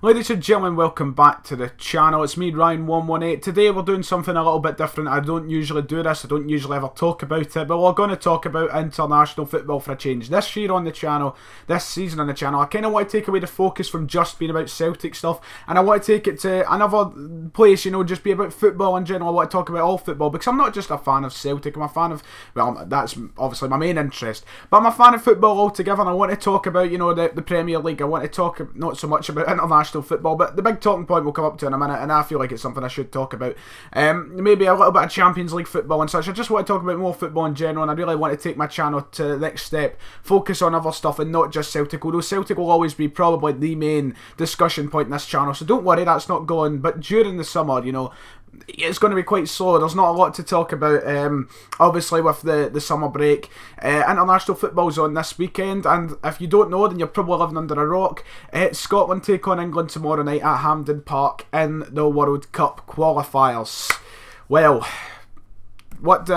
Ladies and gentlemen, welcome back to the channel. It's me, Ryan118. Today we're doing something a little bit different. I don't usually do this, I don't usually ever talk about it, but we're going to talk about international football for a change. This year on the channel, this season on the channel, I kind of want to take away the focus from just being about Celtic stuff, and I want to take it to another place, you know, just be about football in general. I want to talk about all football, because I'm not just a fan of Celtic, I'm a fan of, well, that's obviously my main interest, but I'm a fan of football altogether, and I want to talk about, you know, the Premier League. I want to talk not so much about international football, but the big talking point we'll come up to in a minute, and I feel like it's something I should talk about. Maybe a little bit of Champions League football and such. I just want to talk about more football in general, and I really want to take my channel to the next step, focus on other stuff and not just Celtic, although Celtic will always be probably the main discussion point in this channel, so don't worry, that's not going. But during the summer, you know, it's going to be quite slow. There's not a lot to talk about, obviously, with the summer break. International football's on this weekend, and if you don't know, then you're probably living under a rock. Scotland take on England tomorrow night at Hampden Park in the World Cup qualifiers. Well, what do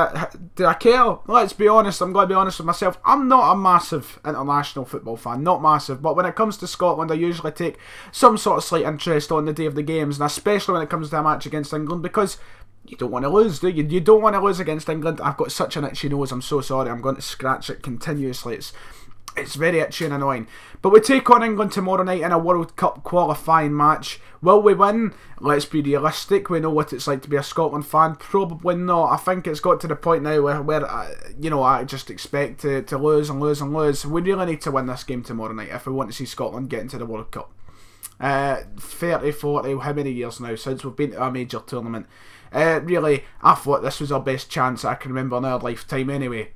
I care? Let's be honest, I'm going to be honest with myself. I'm not a massive international football fan, not massive, but when it comes to Scotland, I usually take some sort of slight interest on the day of the games, and especially when it comes to a match against England, because you don't want to lose, do you? You don't want to lose against England. I've got such an itchy nose, I'm so sorry, I'm going to scratch it continuously. It's very itchy and annoying. But we take on England tomorrow night in a World Cup qualifying match. Will we win? Let's be realistic. We know what it's like to be a Scotland fan. Probably not. I think it's got to the point now where you know, I just expect to lose and lose and lose. We really need to win this game tomorrow night if we want to see Scotland get into the World Cup. 30, 40, how many years now since we've been to a major tournament. Really, I thought this was our best chance I can remember in our lifetime anyway.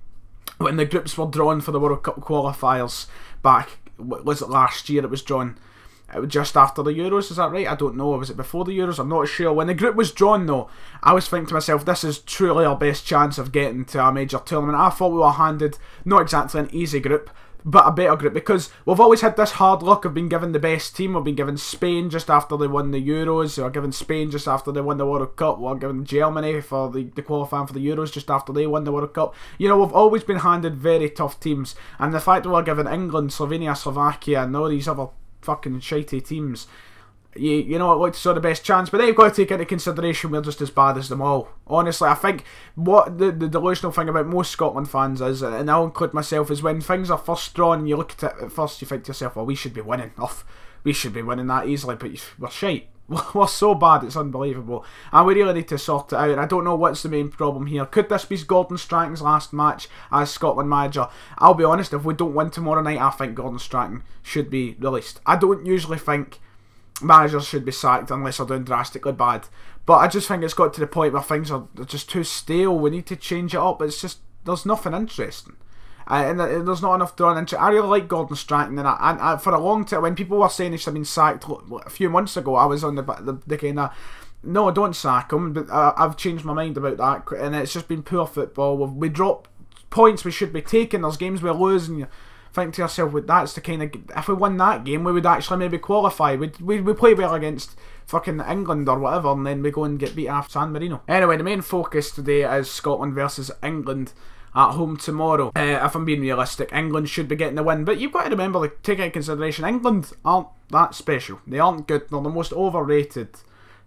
When the groups were drawn for the World Cup qualifiers back, was it last year it was drawn? It was just after the Euros, is that right? I don't know, was it before the Euros? I'm not sure. When the group was drawn though, I was thinking to myself, this is truly our best chance of getting to a major tournament. I thought we were handed, not exactly an easy group, but a better group, because we've always had this hard luck of being given the best team. We've been given Spain just after they won the Euros, we were given Spain just after they won the World Cup, we were given Germany for the qualifying for the Euros just after they won the World Cup. You know, we've always been handed very tough teams, and the fact that we're given England, Slovenia, Slovakia and all these other fucking shitey teams, you know, it looked so the best chance, but then you've got to take into consideration we're just as bad as them all. Honestly, I think what the delusional thing about most Scotland fans is, and I'll include myself, is when things are first drawn and you look at it at first, you think to yourself, well, we should be winning. We should be winning that easily, but we're shite. We're so bad, it's unbelievable. And we really need to sort it out. I don't know what's the main problem here. Could this be Gordon Strachan's last match as Scotland manager? I'll be honest, if we don't win tomorrow night, I think Gordon Strachan should be released. I don't usually think managers should be sacked unless they're doing drastically bad, but I just think it's got to the point where things are just too stale. We need to change it up. It's just, there's nothing interesting, and there's not enough drawn into. I really like Gordon Strachan, and I for a long time, when people were saying he should have been sacked a few months ago, I was on the kind of, no, don't sack him, but I've changed my mind about that, and it's just been poor football. We drop points we should be taking, there's games we lose, and you think to yourself, well, that's the kind of, if we won that game, we would actually maybe qualify. We play well against fucking England or whatever, and then we go and get beat after San Marino. Anyway, the main focus today is Scotland versus England at home tomorrow. If I'm being realistic, England should be getting the win, but you've got to remember, like, take into consideration, England aren't that special. They aren't good. They're the most overrated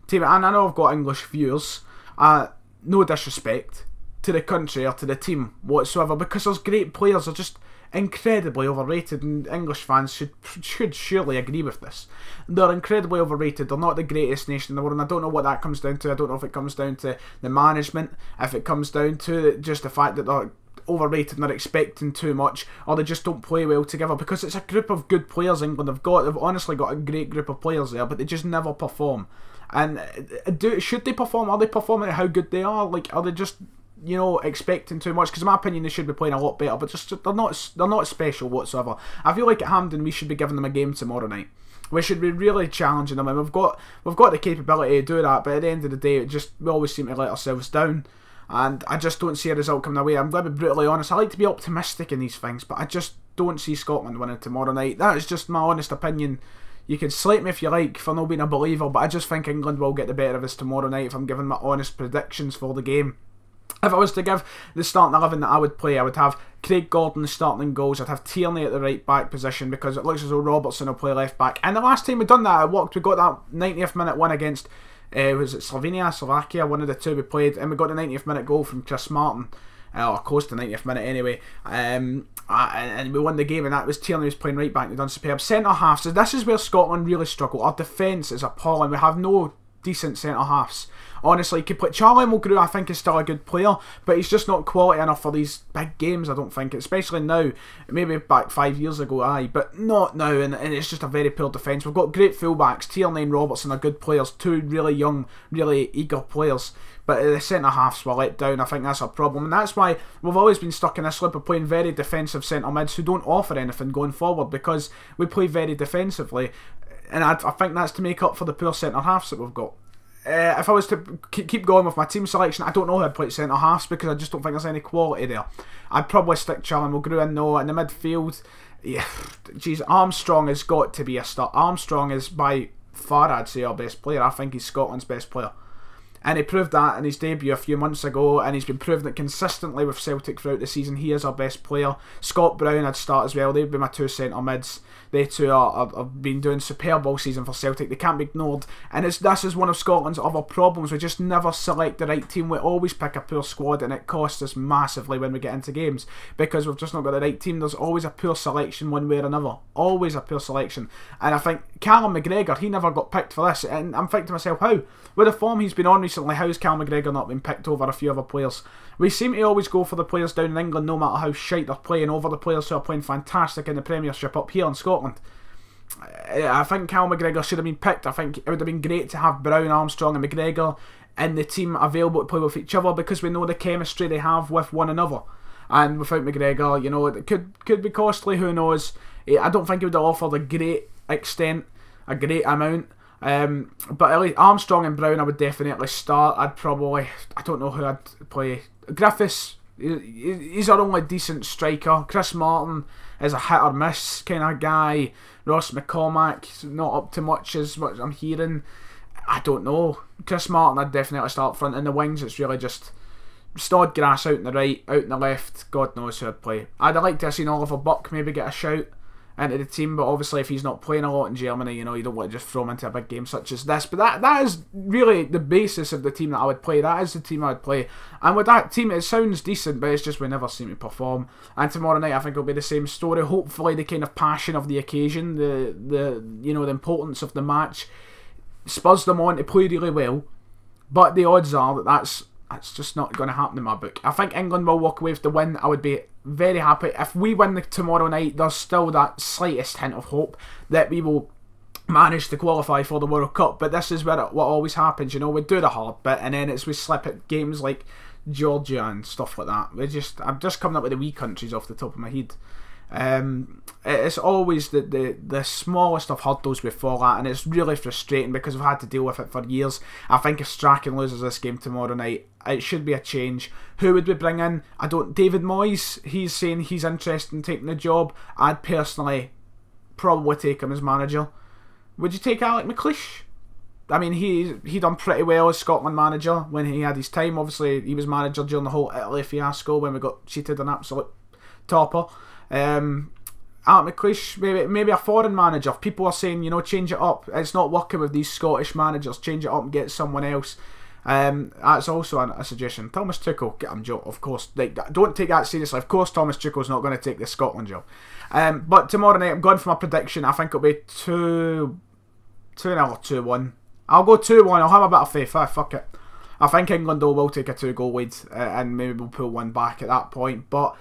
team, and I know I've got English viewers. No disrespect to the country or to the team whatsoever, because there's great players. They're just incredibly overrated, and English fans should surely agree with this. They're incredibly overrated. They're not the greatest nation in the world, and I don't know what that comes down to. I don't know if it comes down to the management, if it comes down to just the fact that they're overrated and they're expecting too much, or they just don't play well together, because it's a group of good players England have got. They've honestly got a great group of players there, but they just never perform. And should they perform? Are they performing at how good they are? Like, are they just, you know, expecting too much? Because in my opinion they should be playing a lot better, but just they're not special whatsoever. I feel like at Hampden we should be giving them a game tomorrow night. We should be really challenging them, and we've got the capability to do that, but at the end of the day, we always seem to let ourselves down, and I just don't see a result coming away. I'm going to be brutally honest, I like to be optimistic in these things, but I just don't see Scotland winning tomorrow night. That is just my honest opinion. You can slate me if you like for not being a believer, but I just think England will get the better of us tomorrow night if I'm giving my honest predictions for the game. If I was to give the starting 11 that I would play, I would have Craig Gordon starting goals. I'd have Tierney at the right back position because it looks as though Robertson will play left back. And the last time we done that, it worked. We got that 90th minute win against, was it Slovakia, one of the two we played, and we got the 90th minute goal from Chris Martin. Or close to 90th minute anyway. And we won the game, and that was Tierney was playing right back. They've done superb. Centre halves. So this is where Scotland really struggle. Our defence is appalling. We have no decent centre halves. Honestly, you could put Charlie Mulgrew, I think, is still a good player, but he's just not quality enough for these big games, I don't think, especially now. Maybe back 5 years ago, aye, but not now, and it's just a very poor defence. We've got great fullbacks. Tierney and Robertson are good players, two really young, really eager players, but the centre halves were let down. I think that's a problem, and that's why we've always been stuck in this loop of playing very defensive centre mids who don't offer anything going forward, because we play very defensively, and I think that's to make up for the poor centre halves that we've got. If I was to keep going with my team selection, I don't know who I'd put centre halves because I just don't think there's any quality there. I'd probably stick Charlie Mulgrew in though. In the midfield, yeah, geez, Armstrong has got to be a start. Armstrong is by far, I'd say, our best player. I think he's Scotland's best player. And he proved that in his debut a few months ago, and he's been proving it consistently with Celtic throughout the season. He is our best player. Scott Brown I'd start as well. They'd be my two centre mids. They two have been doing superb all season for Celtic. They can't be ignored. And this is one of Scotland's other problems. We just never select the right team. We always pick a poor squad, and it costs us massively when we get into games because we've just not got the right team. There's always a poor selection one way or another. Always a poor selection. And I think Callum McGregor, he never got picked for this. And I'm thinking to myself, how? With the form he's been on recently, how's Callum McGregor not been picked over a few other players? We seem to always go for the players down in England, no matter how shite they're playing, over the players who are playing fantastic in the Premiership up here in Scotland. I think Callum McGregor should have been picked. I think it would have been great to have Brown, Armstrong and McGregor in the team available to play with each other because we know the chemistry they have with one another. And without McGregor, you know, it could be costly, who knows. I don't think he would have offered a great extent, a great amount. But at least Armstrong and Brown I would definitely start. I don't know who I'd play. Griffiths, he's our only decent striker. Chris Martin is a hit or miss kind of guy. Ross McCormack, not up to much as what I'm hearing. I don't know. Chris Martin I'd definitely start front. In the wings it's really just Snodgrass out in the right, out in the left. God knows who I'd play. I'd like to have seen Oliver Buck maybe get a shout into the team, but obviously if he's not playing a lot in Germany, you know, you don't want to just throw him into a big game such as this. But that is really the basis of the team that I would play. That is the team I would play. And with that team, it sounds decent, but it's just we never seem to perform. And tomorrow night I think it'll be the same story. Hopefully the kind of passion of the occasion, the you know, the importance of the match spurs them on to play really well. But the odds are that that's just not going to happen in my book. I think England will walk away with the win. I would be very happy. If we win tomorrow night, there's still that slightest hint of hope that we will manage to qualify for the World Cup. But this is where what always happens, you know. We do the hard bit, and then we slip at games like Georgia and stuff like that. I'm just coming up with the wee countries off the top of my head. It's always the smallest of hurdles we fall at, and it's really frustrating because we've had to deal with it for years. I think if Strachan loses this game tomorrow night, it should be a change. Who would we bring in? David Moyes, he's saying he's interested in taking the job. I'd personally probably take him as manager. Would you take Alec McLeish? I mean, he done pretty well as Scotland manager when he had his time. Obviously, he was manager during the whole Italy fiasco when we got cheated an absolute topper. Alec McLeish, maybe a foreign manager. People are saying, you know, change it up. It's not working with these Scottish managers. Change it up and get someone else. That's also a suggestion. Thomas Tuchel, get him job, of course. Like, don't take that seriously. Of course, Thomas Tuchel's not going to take the Scotland job. But tomorrow night, I'm going for my prediction. I think it'll be 2-0 or 2-1. I'll go 2-1. I'll have a bit of faith. Fuck it. I think England will take a 2-goal lead, and maybe we'll pull one back at that point. But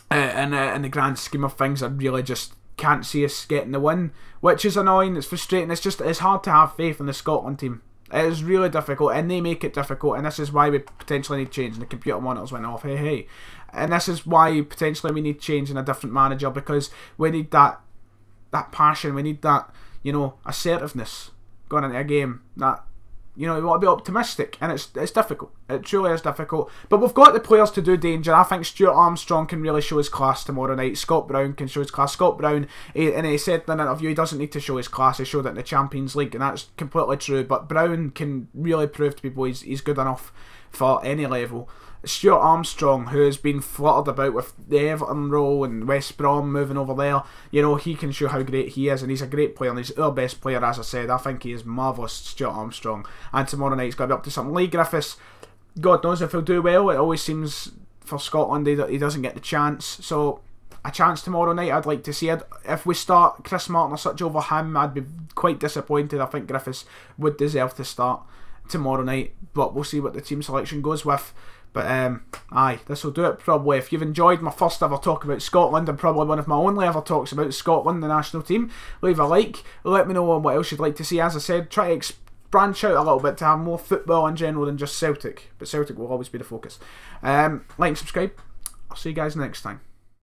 in the grand scheme of things, I really just can't see us getting the win, which is annoying. It's frustrating. It's hard to have faith in the Scotland team. It is really difficult, and they make it difficult, and this is why we potentially need change. And the computer monitors went off, hey. And this is why potentially we need change in a different manager, because we need that passion, we need that, you know, assertiveness going into a game. That, you know, we want to be optimistic, and it's difficult. It truly is difficult. But we've got the players to do danger. I think Stuart Armstrong can really show his class tomorrow night. Scott Brown can show his class. Scott Brown, and he said in an interview, he doesn't need to show his class. He showed it in the Champions League, and that's completely true. But Brown can really prove to people he's good enough for any level. Stuart Armstrong, who has been fluttered about with the Everton role and West Brom moving over there, you know, he can show how great he is, and he's a great player, and he's our best player, as I said. I think he is marvellous, Stuart Armstrong. And tomorrow night he's got to be up to something. Lee Griffiths, God knows if he'll do well. It always seems for Scotland he doesn't get the chance. So a chance tomorrow night I'd like to see it. If we start Chris Martin or such over him, I'd be quite disappointed. I think Griffiths would deserve to start tomorrow night, but we'll see what the team selection goes with. But aye, this will do it probably. If you've enjoyed my first ever talk about Scotland, and probably one of my only ever talks about Scotland, the national team, leave a like, let me know what else you'd like to see. As I said, try to branch out a little bit to have more football in general than just Celtic, but Celtic will always be the focus. Like and subscribe. I'll see you guys next time.